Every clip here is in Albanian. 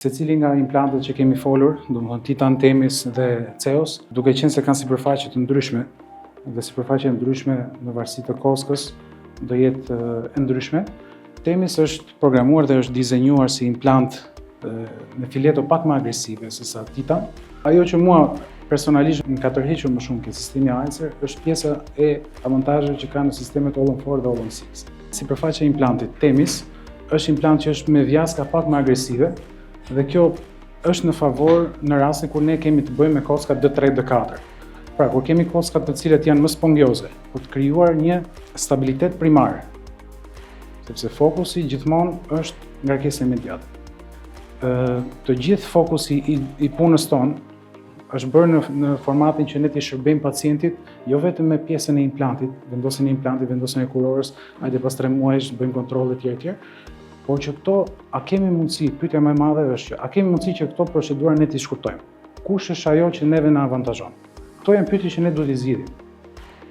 Secili nga implantët që kemi folur, domethënë Titan, Themis dhe Ceos, duke qenë se kanë sipërfaqe të ndryshme dhe sipërfaqe ndryshme në varësi të kockës, do jetë e ndryshme. Themis është programuar dhe është dizenjuar si implant me fileto pak më agresive se sa Titan. Ajo që mua personalisht më ka tërhequr më shumë ke sistemi Acer është pjesa e avantazheve që ka në sistemet All on 4 dhe All on 6. Sipërfaqja e implantit Themis është implant që është me vjaska pak më agresive. Dhe kjo është në favor në rastin kur ne kemi të bëjmë me kocka D3, D4. Pra, kur kemi kockat të cilat janë më spongioze, për të krijuar një stabilitet primare, sepse fokusi gjithmonë është ngarkesa imediate. Të gjithë fokusi i punës tonë është bërë në formatin që ne t'i shërbejmë pacientit, jo vetëm me pjesën e implantit, vendosjen e kurorës, hajde pas 3 muajsh bëjmë kontrolle tjerë, por që këto, a kemi mundësi, pyetja më e madhe është që a kemi mundësi që këto procedura ne t'i shkurtojmë? Kush është ajo që neve na avantazhon? Këto janë pyetje që ne duhet t'i zgjidhim.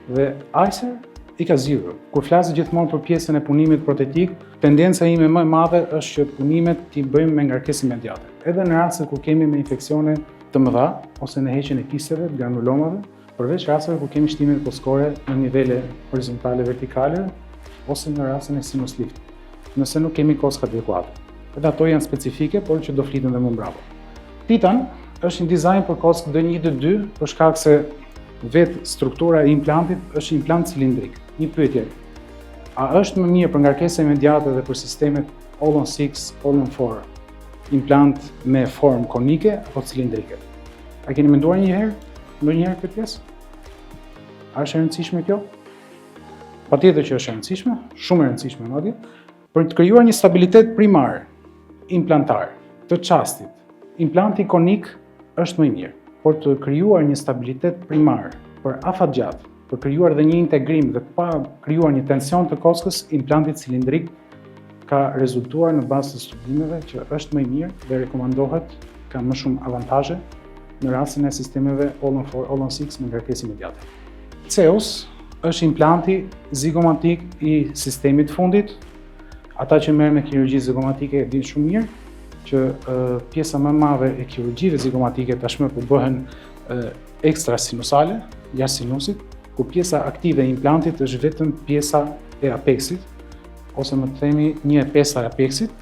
Dhe Acer i ka zgjidhur. Kur flas gjithmonë për pjesën e punimit protetik, tendenca ime më e madhe është që punimet t'i bëjmë me ngarkesë imediate. Edhe në raste kur kemi me infeksione të mëdha ose në heqjen e kisteve, granulomave, përveç rasteve kur kemi shtimin kockore në nivele horizontale vertikale ose në rastin e sinus lift. Nëse nuk kemi kocka adekuate. Edhe ato janë specifike, por që do flitem dhe më mbrapa. Titan është një dizajn për kockë D1, D2, për shkak se vetë struktura e implantit është implant cilindrik. Një pyetje, a është më mirë për ngarkesë imediate dhe për sistemet All on 6, All on 4, implant me formë konike apo cilindrike? A keni menduar ndonjëherë këtë pjesë? A është e rëndësishme kjo? Patjetër që është e rëndësishme, shumë e rëndësishme madje. Për të krijuar një stabilitet primar, implantar, të çastit, implanti konik është më i mirë. Por të krijuar një stabilitet primar për afat gjatë, për krijuar dhe një integrim dhe pa krijuar një tension të kockës, implanti cilindrik ka rezultuar në bazë të studimeve që është më i mirë dhe rekomandohet, ka më shumë avantazhe në rastin e sistemeve All on 4, All on 6 me ngarkesë imediate. Ceos është implanti zigomatik i sistemit fundit. Ata që merren me kirurgji zigomatike dinë shumë mirë që pjesa më e madhe e kirurgjive zigomatike tashmë po bëhen ekstrasinusale, jashtë sinusit, ku pjesa aktive e implantit është vetëm pjesa e apeksit, ose më të themi 1/5 e apeksit,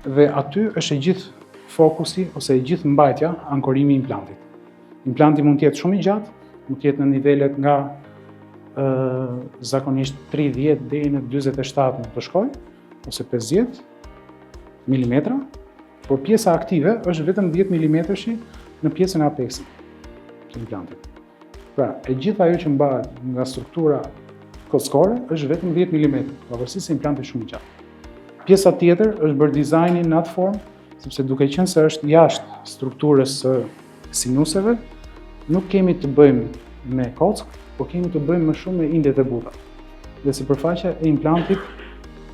dhe aty është e gjithë fokusi ose e gjithë mbajtja, ankorimi i implantit. Implanti mund të jetë shumë i gjatë, mund të jetë në nivelet nga zakonisht 30 deri në 47 në të shkojë, ose 50 mm, por pjesa aktive është vetëm 10 mm në pjesën e apeksit të implantit. Pra, e gjithë ajo që mbahet nga struktura kockore është vetëm 10 mm, pavarësisht se implanti është shumë i gjatë. Pjesa tjetër është bërë dizajni në atë formë, sepse duke qenë se është jashtë strukturës së sinuseve, nuk kemi të bëjmë me kockë, por kemi të bëjmë më shumë me indet e buta. Dhe sipërfaqja e implantit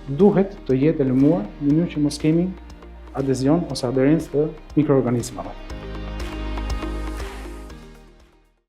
duhet të jetë e lëmuar në mënyrë që mos kemi adezion ose aderencë të mikroorganizmave.